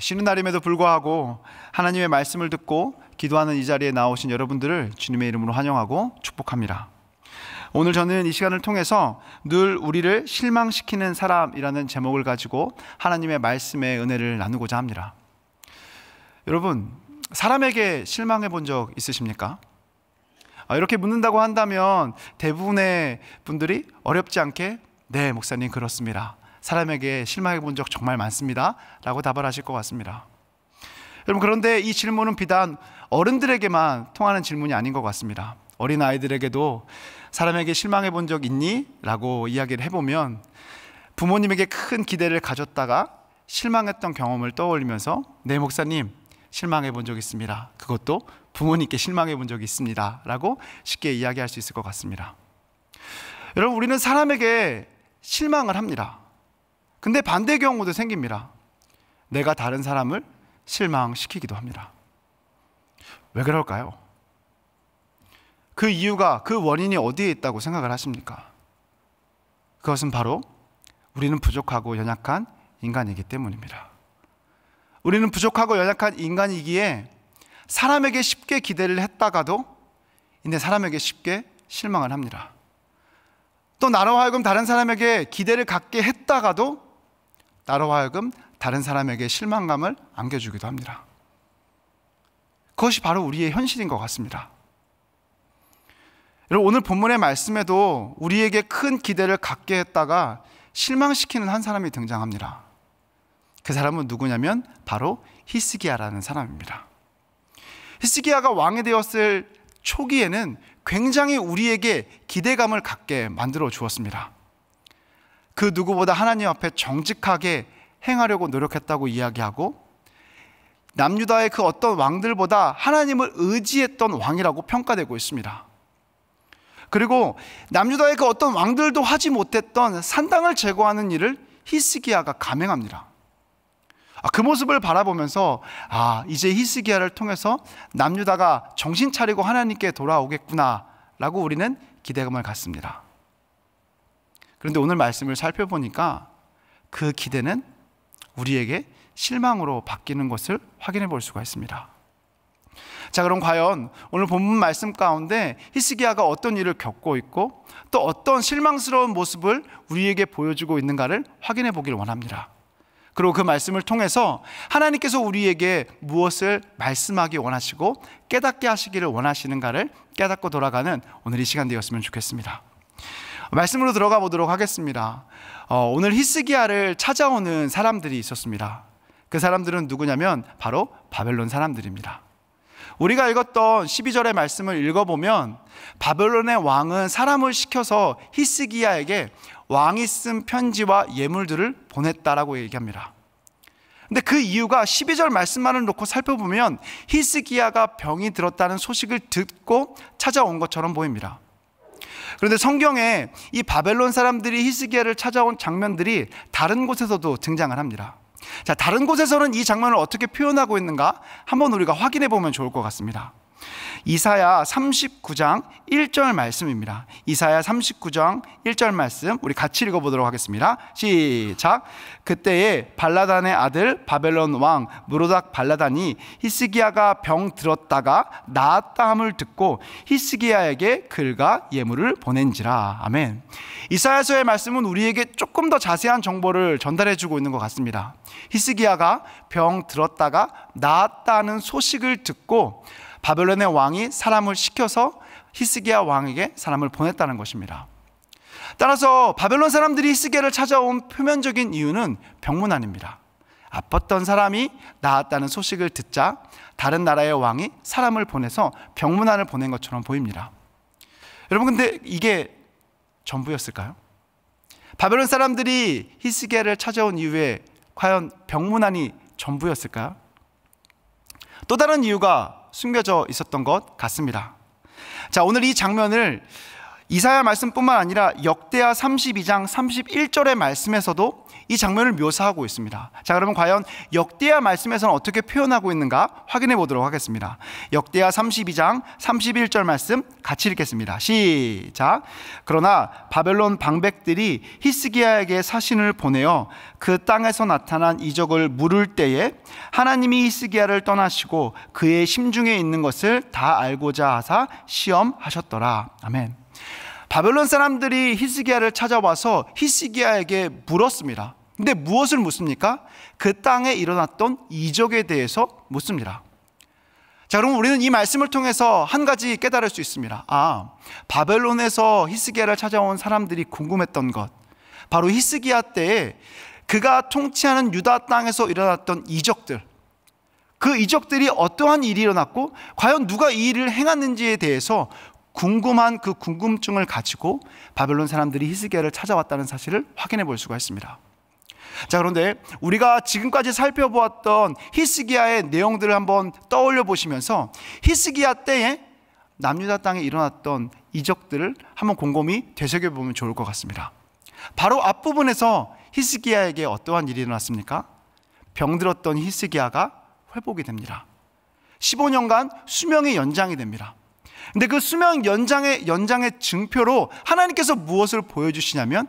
쉬는 날임에도 불구하고 하나님의 말씀을 듣고 기도하는 이 자리에 나오신 여러분들을 주님의 이름으로 환영하고 축복합니다. 오늘 저는 이 시간을 통해서 늘 우리를 실망시키는 사람이라는 제목을 가지고 하나님의 말씀의 은혜를 나누고자 합니다. 여러분, 사람에게 실망해 본 적 있으십니까? 이렇게 묻는다고 한다면 대부분의 분들이 어렵지 않게 네, 목사님 그렇습니다. 사람에게 실망해 본 적 정말 많습니다 라고 답을 하실 것 같습니다. 여러분, 그런데 이 질문은 비단 어른들에게만 통하는 질문이 아닌 것 같습니다. 어린아이들에게도 사람에게 실망해 본 적 있니? 라고 이야기를 해보면 부모님에게 큰 기대를 가졌다가 실망했던 경험을 떠올리면서 네, 목사님 실망해 본 적 있습니다. 그것도 부모님께 실망해 본 적이 있습니다 라고 쉽게 이야기할 수 있을 것 같습니다. 여러분, 우리는 사람에게 실망을 합니다. 근데 반대 경우도 생깁니다. 내가 다른 사람을 실망시키기도 합니다. 왜 그럴까요? 그 이유가, 그 원인이 어디에 있다고 생각을 하십니까? 그것은 바로 우리는 부족하고 연약한 인간이기 때문입니다. 우리는 부족하고 연약한 인간이기에 사람에게 쉽게 기대를 했다가도 이제 사람에게 쉽게 실망을 합니다. 또 나로 하여금 다른 사람에게 기대를 갖게 했다가도 나로 하여금 다른 사람에게 실망감을 안겨주기도 합니다. 그것이 바로 우리의 현실인 것 같습니다. 여러분, 오늘 본문의 말씀에도 우리에게 큰 기대를 갖게 했다가 실망시키는 한 사람이 등장합니다. 그 사람은 누구냐면 바로 히스기야라는 사람입니다. 히스기야가 왕이 되었을 초기에는 굉장히 우리에게 기대감을 갖게 만들어 주었습니다. 그 누구보다 하나님 앞에 정직하게 행하려고 노력했다고 이야기하고 남유다의 그 어떤 왕들보다 하나님을 의지했던 왕이라고 평가되고 있습니다. 그리고 남유다의 그 어떤 왕들도 하지 못했던 산당을 제거하는 일을 히스기야가 감행합니다. 그 모습을 바라보면서 이제 히스기야를 통해서 남유다가 정신 차리고 하나님께 돌아오겠구나 라고 우리는 기대감을 갖습니다. 그런데 오늘 말씀을 살펴보니까 그 기대는 우리에게 실망으로 바뀌는 것을 확인해 볼 수가 있습니다. 자, 그럼 과연 오늘 본문 말씀 가운데 히스기야가 어떤 일을 겪고 있고 또 어떤 실망스러운 모습을 우리에게 보여주고 있는가를 확인해 보길 원합니다. 그리고 그 말씀을 통해서 하나님께서 우리에게 무엇을 말씀하기 원하시고 깨닫게 하시기를 원하시는가를 깨닫고 돌아가는 오늘 이 시간 되었으면 좋겠습니다. 말씀으로 들어가 보도록 하겠습니다. 오늘 히스기야를 찾아오는 사람들이 있었습니다. 그 사람들은 누구냐면 바로 바벨론 사람들입니다. 우리가 읽었던 12절의 말씀을 읽어보면 바벨론의 왕은 사람을 시켜서 히스기야에게 왕이 쓴 편지와 예물들을 보냈다라고 얘기합니다. 근데 그 이유가 12절 말씀만을 놓고 살펴보면 히스기야가 병이 들었다는 소식을 듣고 찾아온 것처럼 보입니다. 그런데 성경에 이 바벨론 사람들이 히스기야를 찾아온 장면들이 다른 곳에서도 등장을 합니다. 자, 다른 곳에서는 이 장면을 어떻게 표현하고 있는가 한번 우리가 확인해 보면 좋을 것 같습니다. 이사야 39장 1절 말씀입니다. 이사야 39장 1절 말씀 우리 같이 읽어보도록 하겠습니다. 시작. 그때에 발라단의 아들 바벨론 왕 무로닥 발라단이 히스기야가 병 들었다가 나았다 함을 듣고 히스기야에게 글과 예물을 보낸지라. 아멘. 이사야서의 말씀은 우리에게 조금 더 자세한 정보를 전달해 주고 있는 것 같습니다. 히스기야가 병 들었다가 나았다는 소식을 듣고 바벨론의 왕이 사람을 시켜서 히스기야 왕에게 사람을 보냈다는 것입니다. 따라서 바벨론 사람들이 히스기야를 찾아온 표면적인 이유는 병문안입니다. 아팠던 사람이 나았다는 소식을 듣자 다른 나라의 왕이 사람을 보내서 병문안을 보낸 것처럼 보입니다. 여러분, 근데 이게 전부였을까요? 바벨론 사람들이 히스기야를 찾아온 이후에 과연 병문안이 전부였을까요? 또 다른 이유가 숨겨져 있었던 것 같습니다. 자, 오늘 이 장면을 이사야 말씀뿐만 아니라 역대하 32장 31절의 말씀에서도 이 장면을 묘사하고 있습니다. 자, 그러면 과연 역대하 말씀에서는 어떻게 표현하고 있는가 확인해 보도록 하겠습니다. 역대하 32장 31절 말씀 같이 읽겠습니다. 시작. 그러나 바벨론 방백들이 히스기야에게 사신을 보내어 그 땅에서 나타난 이적을 물을 때에 하나님이 히스기야를 떠나시고 그의 심중에 있는 것을 다 알고자 하사 시험하셨더라. 아멘. 바벨론 사람들이 히스기야를 찾아와서 히스기야에게 물었습니다. 근데 무엇을 묻습니까? 그 땅에 일어났던 이적에 대해서 묻습니다. 자, 그럼 우리는 이 말씀을 통해서 한 가지 깨달을 수 있습니다. 바벨론에서 히스기야를 찾아온 사람들이 궁금했던 것, 바로 히스기야 때에 그가 통치하는 유다 땅에서 일어났던 이적들, 그 이적들이 어떠한 일이 일어났고 과연 누가 이 일을 행했는지에 대해서 궁금한 그 궁금증을 가지고 바벨론 사람들이 히스기야를 찾아왔다는 사실을 확인해 볼 수가 있습니다. 자, 그런데 우리가 지금까지 살펴보았던 히스기야의 내용들을 한번 떠올려 보시면서 히스기야 때에 남유다 땅에 일어났던 이적들을 한번 곰곰이 되새겨 보면 좋을 것 같습니다. 바로 앞부분에서 히스기야에게 어떠한 일이 일어났습니까? 병들었던 히스기야가 회복이 됩니다. 15년간 수명이 연장이 됩니다. 근데 그 수명 연장의 증표로 하나님께서 무엇을 보여주시냐면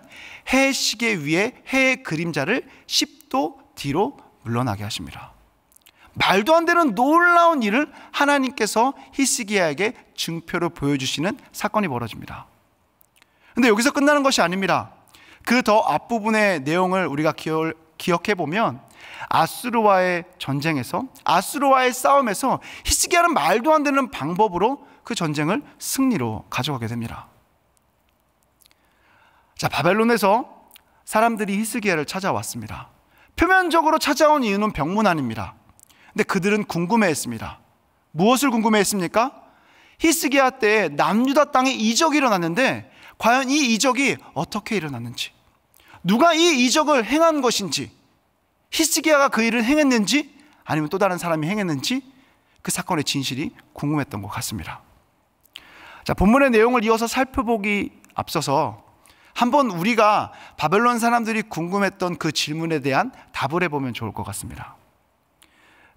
해의 시계 위에 해의 그림자를 10도 뒤로 물러나게 하십니다. 말도 안 되는 놀라운 일을 하나님께서 히스기야에게 증표로 보여주시는 사건이 벌어집니다. 근데 여기서 끝나는 것이 아닙니다. 그 더 앞부분의 내용을 우리가 기억해 보면 아수르와의 전쟁에서, 아수르와의 싸움에서 히스기야는 말도 안 되는 방법으로 그 전쟁을 승리로 가져가게 됩니다. 자, 바벨론에서 사람들이 히스기야를 찾아왔습니다. 표면적으로 찾아온 이유는 병문안입니다. 근데 그들은 궁금해했습니다. 무엇을 궁금해했습니까? 히스기야 때에 남유다 땅에 이적이 일어났는데 과연 이 이적이 어떻게 일어났는지, 누가 이 이적을 행한 것인지, 히스기야가 그 일을 행했는지 아니면 또 다른 사람이 행했는지 그 사건의 진실이 궁금했던 것 같습니다. 자, 본문의 내용을 이어서 살펴보기 앞서서 한번 우리가 바벨론 사람들이 궁금했던 그 질문에 대한 답을 해보면 좋을 것 같습니다.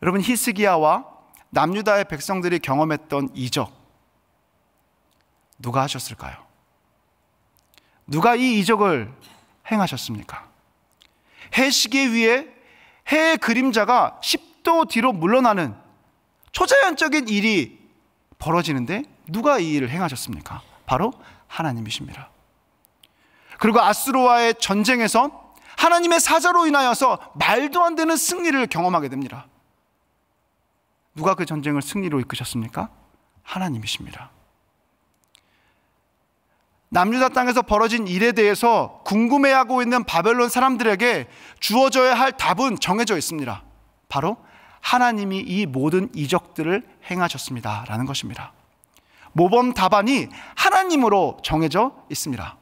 여러분, 히스기야와 남유다의 백성들이 경험했던 이적, 누가 하셨을까요? 누가 이 이적을 행하셨습니까? 해 시계 위에 해의 그림자가 10도 뒤로 물러나는 초자연적인 일이 벌어지는데 누가 이 일을 행하셨습니까? 바로 하나님이십니다. 그리고 아수르와의 전쟁에서 하나님의 사자로 인하여서 말도 안 되는 승리를 경험하게 됩니다. 누가 그 전쟁을 승리로 이끄셨습니까? 하나님이십니다. 남유다 땅에서 벌어진 일에 대해서 궁금해하고 있는 바벨론 사람들에게 주어져야 할 답은 정해져 있습니다. 바로 하나님이 이 모든 이적들을 행하셨습니다 라는 것입니다. 모범 답안이 하나님으로 정해져 있습니다.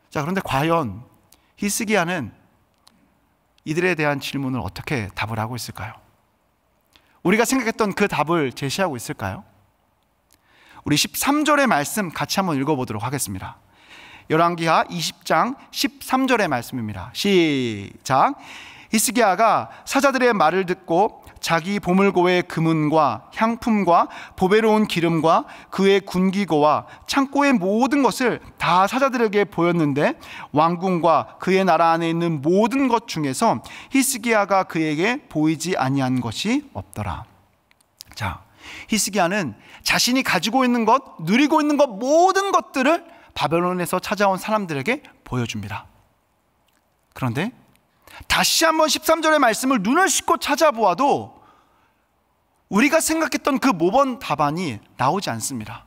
자, 그런데 과연 히스기야는 이들에 대한 질문을 어떻게 답을 하고 있을까요? 우리가 생각했던 그 답을 제시하고 있을까요? 우리 13절의 말씀 같이 한번 읽어보도록 하겠습니다. 열왕기하 20장 13절의 말씀입니다. 시작. 히스기야가 사자들의 말을 듣고 자기 보물고의 금은과 향품과 보배로운 기름과 그의 군기고와 창고의 모든 것을 다 사자들에게 보였는데 왕궁과 그의 나라 안에 있는 모든 것 중에서 히스기야가 그에게 보이지 아니한 것이 없더라. 자, 히스기야는 자신이 가지고 있는 것, 누리고 있는 것, 모든 것들을 바벨론에서 찾아온 사람들에게 보여줍니다. 그런데 다시 한번 13절의 말씀을 눈을 씻고 찾아보아도 우리가 생각했던 그 모범 답안이 나오지 않습니다.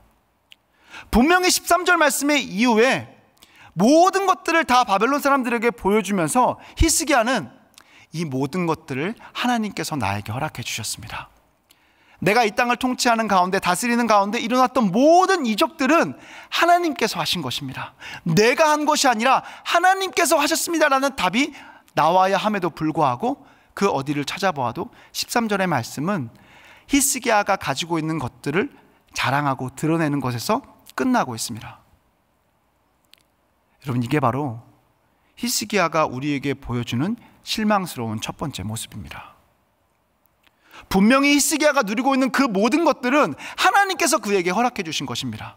분명히 13절 말씀의 이후에 모든 것들을 다 바벨론 사람들에게 보여주면서 히스기야는 이 모든 것들을 하나님께서 나에게 허락해 주셨습니다. 내가 이 땅을 통치하는 가운데, 다스리는 가운데 일어났던 모든 이적들은 하나님께서 하신 것입니다. 내가 한 것이 아니라 하나님께서 하셨습니다라는 답이 나와야 함에도 불구하고 그 어디를 찾아보아도 13절의 말씀은 히스기야가 가지고 있는 것들을 자랑하고 드러내는 것에서 끝나고 있습니다. 여러분, 이게 바로 히스기야가 우리에게 보여주는 실망스러운 첫 번째 모습입니다. 분명히 히스기야가 누리고 있는 그 모든 것들은 하나님께서 그에게 허락해 주신 것입니다.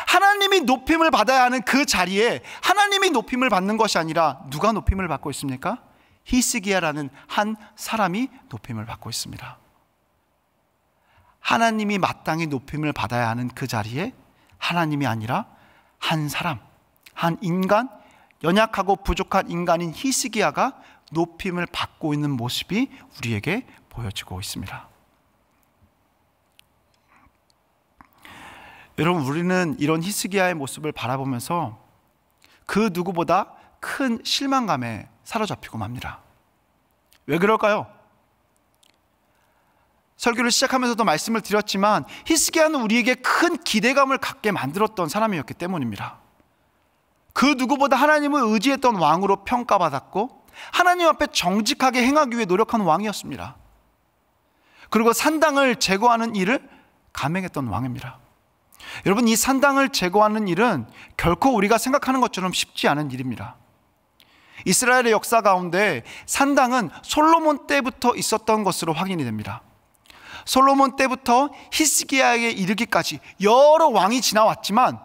하나님이 높임을 받아야 하는 그 자리에 하나님이 높임을 받는 것이 아니라 누가 높임을 받고 있습니까? 히스기야라는 한 사람이 높임을 받고 있습니다. 하나님이 마땅히 높임을 받아야 하는 그 자리에 하나님이 아니라 한 사람, 한 인간, 연약하고 부족한 인간인 히스기야가 높임을 받고 있는 모습이 우리에게 보여지고 있습니다. 여러분, 우리는 이런 히스기야의 모습을 바라보면서 그 누구보다 큰 실망감에 사로잡히고 맙니다. 왜 그럴까요? 설교를 시작하면서도 말씀을 드렸지만 히스기야는 우리에게 큰 기대감을 갖게 만들었던 사람이었기 때문입니다. 그 누구보다 하나님을 의지했던 왕으로 평가받았고 하나님 앞에 정직하게 행하기 위해 노력한 왕이었습니다. 그리고 산당을 제거하는 일을 감행했던 왕입니다. 여러분, 이 산당을 제거하는 일은 결코 우리가 생각하는 것처럼 쉽지 않은 일입니다. 이스라엘의 역사 가운데 산당은 솔로몬 때부터 있었던 것으로 확인이 됩니다. 솔로몬 때부터 히스기야에게 이르기까지 여러 왕이 지나왔지만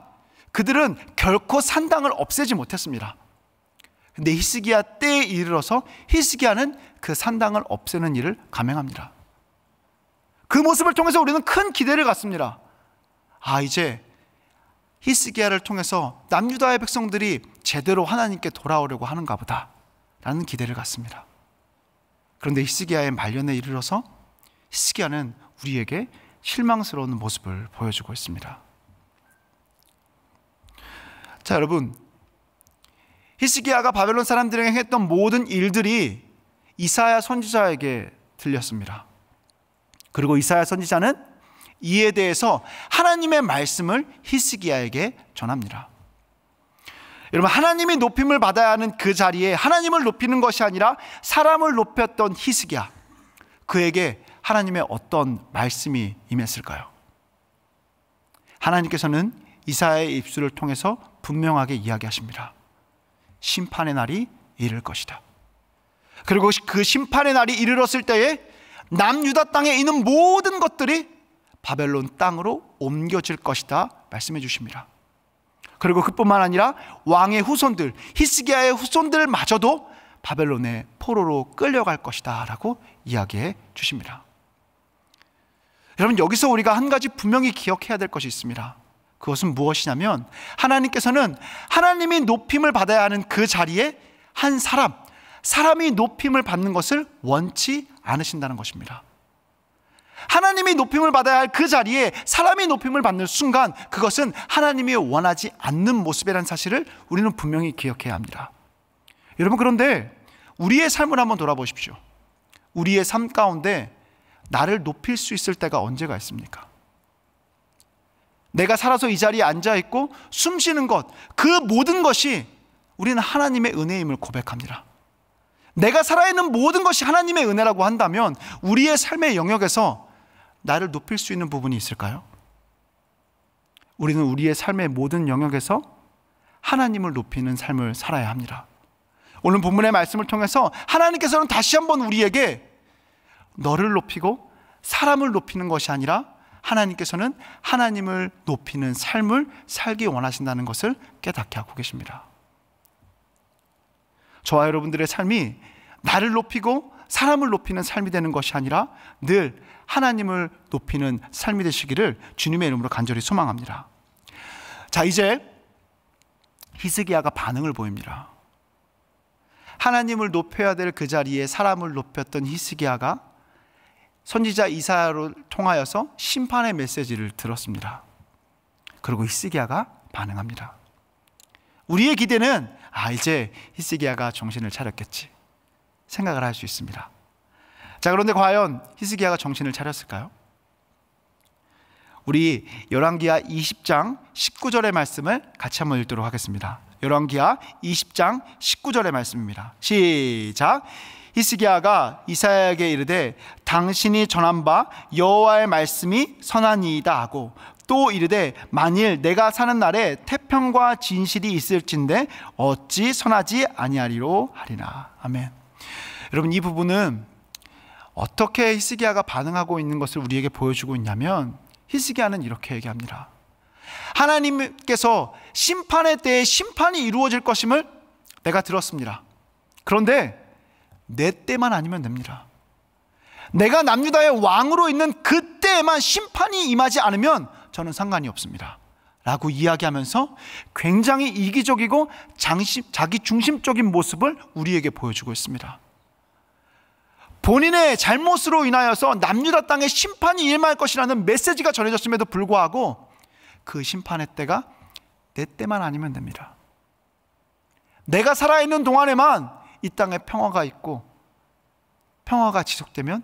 그들은 결코 산당을 없애지 못했습니다. 근데 히스기야 때에 이르러서 히스기야는 그 산당을 없애는 일을 감행합니다. 그 모습을 통해서 우리는 큰 기대를 갖습니다. 이제 히스기야를 통해서 남유다의 백성들이 제대로 하나님께 돌아오려고 하는가 보다 라는 기대를 갖습니다. 그런데 히스기야의 말년에 이르러서 히스기야는 우리에게 실망스러운 모습을 보여주고 있습니다. 자, 여러분, 히스기야가 바벨론 사람들에게 했던 모든 일들이 이사야 선지자에게 들렸습니다. 그리고 이사야 선지자는 이에 대해서 하나님의 말씀을 히스기야에게 전합니다. 여러분, 하나님이 높임을 받아야 하는 그 자리에 하나님을 높이는 것이 아니라 사람을 높였던 히스기야, 그에게 하나님의 어떤 말씀이 임했을까요? 하나님께서는 이사야의 입술을 통해서 분명하게 이야기하십니다. 심판의 날이 이를 것이다. 그리고 그 심판의 날이 이르렀을 때에 남유다 땅에 있는 모든 것들이 바벨론 땅으로 옮겨질 것이다 말씀해 주십니다. 그리고 그뿐만 아니라 왕의 후손들, 히스기야의 후손들마저도 바벨론의 포로로 끌려갈 것이다 라고 이야기해 주십니다. 여러분, 여기서 우리가 한 가지 분명히 기억해야 될 것이 있습니다. 그것은 무엇이냐면 하나님께서는 하나님이 높임을 받아야 하는 그 자리에 한 사람이 높임을 받는 것을 원치 않으신다는 것입니다. 하나님이 높임을 받아야 할 그 자리에 사람이 높임을 받는 순간 그것은 하나님이 원하지 않는 모습이라는 사실을 우리는 분명히 기억해야 합니다. 여러분, 그런데 우리의 삶을 한번 돌아보십시오. 우리의 삶 가운데 나를 높일 수 있을 때가 언제가 있습니까? 내가 살아서 이 자리에 앉아있고 숨 쉬는 것, 그 모든 것이 우리는 하나님의 은혜임을 고백합니다. 내가 살아있는 모든 것이 하나님의 은혜라고 한다면 우리의 삶의 영역에서 나를 높일 수 있는 부분이 있을까요? 우리는 우리의 삶의 모든 영역에서 하나님을 높이는 삶을 살아야 합니다. 오늘 본문의 말씀을 통해서 하나님께서는 다시 한번 우리에게 너를 높이고 사람을 높이는 것이 아니라 하나님께서는 하나님을 높이는 삶을 살기 원하신다는 것을 깨닫게 하고 계십니다. 저와 여러분들의 삶이 나를 높이고 사람을 높이는 삶이 되는 것이 아니라 늘 하나님을 높이는 삶이 되시기를 주님의 이름으로 간절히 소망합니다. 자, 이제 히스기야가 반응을 보입니다. 하나님을 높여야 될 그 자리에 사람을 높였던 히스기야가 선지자 이사야를 통하여서 심판의 메시지를 들었습니다. 그리고 히스기야가 반응합니다. 우리의 기대는 이제 히스기야가 정신을 차렸겠지 생각을 할 수 있습니다. 자, 그런데 과연 히스기야가 정신을 차렸을까요? 우리 열왕기하 20장 19절의 말씀을 같이 한번 읽도록 하겠습니다. 열왕기하 20장 19절의 말씀입니다. 시작. 히스기야가 이사야에게 이르되 당신이 전한 바 여호와의 말씀이 선하니이다 하고 또 이르되 만일 내가 사는 날에 태평과 진실이 있을진데 어찌 선하지 아니하리로 하리라. 아멘. 여러분, 이 부분은 어떻게 히스기야가 반응하고 있는 것을 우리에게 보여주고 있냐면, 히스기야는 이렇게 얘기합니다. 하나님께서 심판의 때에 심판이 이루어질 것임을 내가 들었습니다. 그런데 내 때만 아니면 됩니다. 내가 남유다의 왕으로 있는 그때에만 심판이 임하지 않으면 저는 상관이 없습니다 라고 이야기하면서 굉장히 이기적이고 자기 중심적인 모습을 우리에게 보여주고 있습니다. 본인의 잘못으로 인하여서 남유다 땅에 심판이 임할 것이라는 메시지가 전해졌음에도 불구하고 그 심판의 때가 내 때만 아니면 됩니다. 내가 살아있는 동안에만 이 땅에 평화가 있고 평화가 지속되면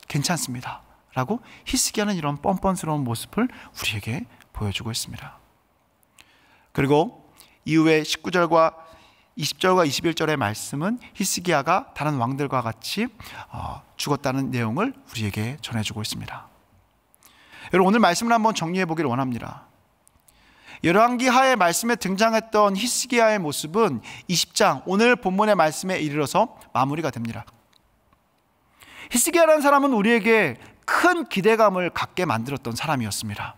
괜찮습니다 라고 히스기야는 이런 뻔뻔스러운 모습을 우리에게 보여주고 있습니다. 그리고 이후에 19절과 20절과 21절의 말씀은 히스기야가 다른 왕들과 같이 죽었다는 내용을 우리에게 전해주고 있습니다. 여러분, 오늘 말씀을 한번 정리해 보기를 원합니다. 열왕기 하의 말씀에 등장했던 히스기야의 모습은 20장 오늘 본문의 말씀에 이르러서 마무리가 됩니다. 히스기야라는 사람은 우리에게 큰 기대감을 갖게 만들었던 사람이었습니다.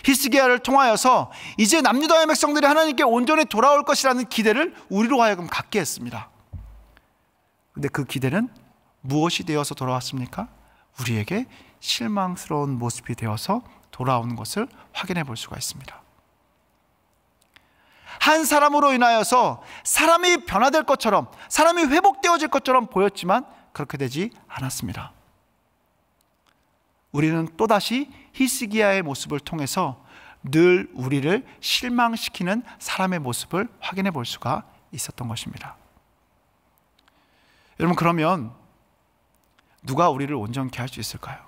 히스기야를 통하여서 이제 남유다의 백성들이 하나님께 온전히 돌아올 것이라는 기대를 우리로 하여금 갖게 했습니다. 그런데 그 기대는 무엇이 되어서 돌아왔습니까? 우리에게 실망스러운 모습이 되어서 돌아오는 것을 확인해 볼 수가 있습니다. 한 사람으로 인하여서 사람이 변화될 것처럼, 사람이 회복되어질 것처럼 보였지만 그렇게 되지 않았습니다. 우리는 또다시 히스기야의 모습을 통해서 늘 우리를 실망시키는 사람의 모습을 확인해 볼 수가 있었던 것입니다. 여러분, 그러면 누가 우리를 온전케 할 수 있을까요?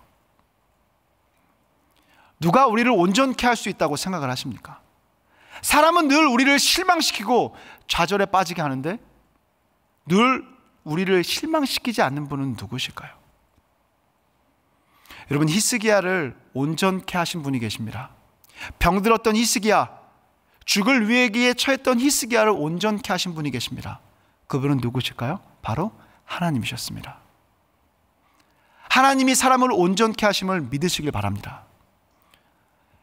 누가 우리를 온전케 할 수 있다고 생각을 하십니까? 사람은 늘 우리를 실망시키고 좌절에 빠지게 하는데 늘 우리를 실망시키지 않는 분은 누구실까요? 여러분, 히스기야를 온전케 하신 분이 계십니다. 병들었던 히스기야, 죽을 위기에 처했던 히스기야를 온전케 하신 분이 계십니다. 그분은 누구실까요? 바로 하나님이셨습니다. 하나님이 사람을 온전케 하심을 믿으시길 바랍니다.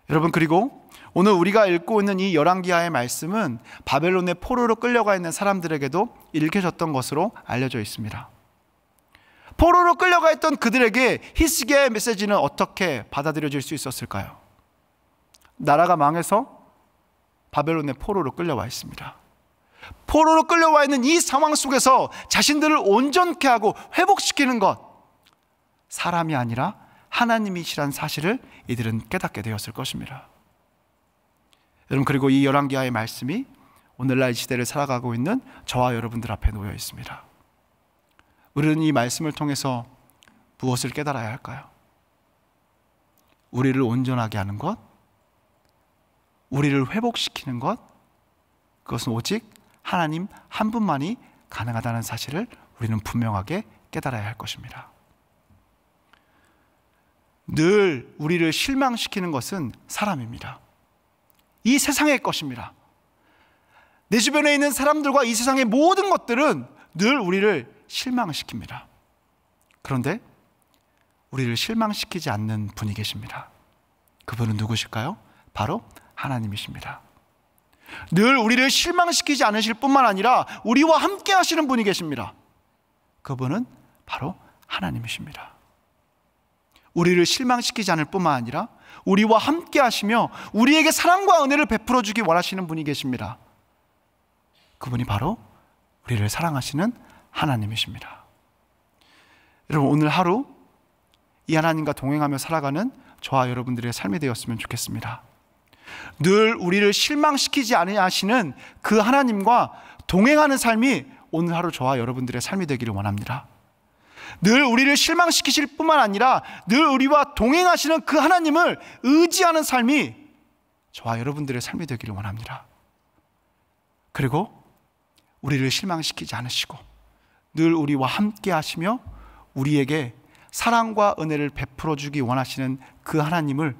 여러분, 그리고 오늘 우리가 읽고 있는 이 열왕기하의 말씀은 바벨론의 포로로 끌려가 있는 사람들에게도 읽혀졌던 것으로 알려져 있습니다. 포로로 끌려가 있던 그들에게 히스기야의 메시지는 어떻게 받아들여질 수 있었을까요? 나라가 망해서 바벨론의 포로로 끌려와 있습니다. 포로로 끌려와 있는 이 상황 속에서 자신들을 온전케 하고 회복시키는 것, 사람이 아니라 하나님이시란 사실을 이들은 깨닫게 되었을 것입니다. 여러분, 그리고 이 열왕기하의 말씀이 오늘날 이 시대를 살아가고 있는 저와 여러분들 앞에 놓여 있습니다. 우리는 이 말씀을 통해서 무엇을 깨달아야 할까요? 우리를 온전하게 하는 것, 우리를 회복시키는 것, 그것은 오직 하나님 한 분만이 가능하다는 사실을 우리는 분명하게 깨달아야 할 것입니다. 늘 우리를 실망시키는 것은 사람입니다. 이 세상의 것입니다. 내 주변에 있는 사람들과 이 세상의 모든 것들은 늘 우리를 실망시킵니다. 그런데 우리를 실망시키지 않는 분이 계십니다. 그분은 누구실까요? 바로 하나님이십니다. 늘 우리를 실망시키지 않으실 뿐만 아니라 우리와 함께 하시는 분이 계십니다. 그분은 바로 하나님이십니다. 우리를 실망시키지 않을 뿐만 아니라 우리와 함께 하시며 우리에게 사랑과 은혜를 베풀어 주기 원하시는 분이 계십니다. 그분이 바로 우리를 사랑하시는 하나님이십니다. 여러분, 오늘 하루 이 하나님과 동행하며 살아가는 저와 여러분들의 삶이 되었으면 좋겠습니다. 늘 우리를 실망시키지 아니하시는 그 하나님과 동행하는 삶이 오늘 하루 저와 여러분들의 삶이 되기를 원합니다. 늘 우리를 실망시키실 뿐만 아니라 늘 우리와 동행하시는 그 하나님을 의지하는 삶이 저와 여러분들의 삶이 되기를 원합니다. 그리고 우리를 실망시키지 않으시고 늘 우리와 함께 하시며 우리에게 사랑과 은혜를 베풀어 주기 원하시는 그 하나님을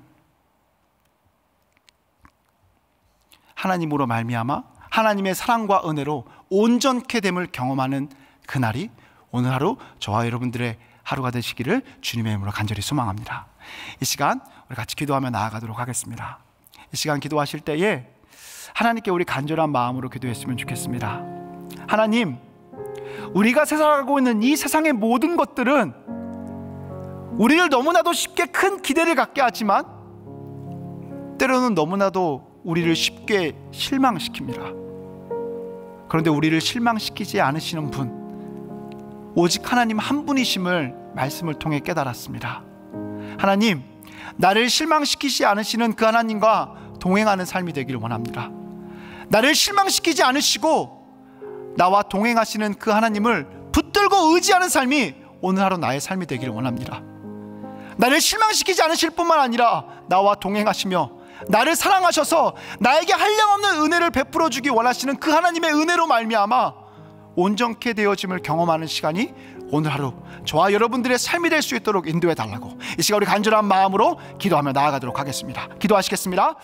하나님으로 말미암아 하나님의 사랑과 은혜로 온전케 됨을 경험하는 그날이 오늘 하루 저와 여러분들의 하루가 되시기를 주님의 이름으로 간절히 소망합니다. 이 시간 우리 같이 기도하며 나아가도록 하겠습니다. 이 시간 기도하실 때에 하나님께 우리 간절한 마음으로 기도했으면 좋겠습니다. 하나님, 우리가 살아가고 있는 이 세상의 모든 것들은 우리를 너무나도 쉽게 큰 기대를 갖게 하지만 때로는 너무나도 우리를 쉽게 실망시킵니다. 그런데 우리를 실망시키지 않으시는 분, 오직 하나님 한 분이심을 말씀을 통해 깨달았습니다. 하나님, 나를 실망시키지 않으시는 그 하나님과 동행하는 삶이 되기를 원합니다. 나를 실망시키지 않으시고 나와 동행하시는 그 하나님을 붙들고 의지하는 삶이 오늘 하루 나의 삶이 되기를 원합니다. 나를 실망시키지 않으실 뿐만 아니라 나와 동행하시며 나를 사랑하셔서 나에게 한량없는 은혜를 베풀어 주기 원하시는 그 하나님의 은혜로 말미암아 온전케 되어짐을 경험하는 시간이 오늘 하루 저와 여러분들의 삶이 될 수 있도록 인도해 달라고 이 시간 우리 간절한 마음으로 기도하며 나아가도록 하겠습니다. 기도하시겠습니다.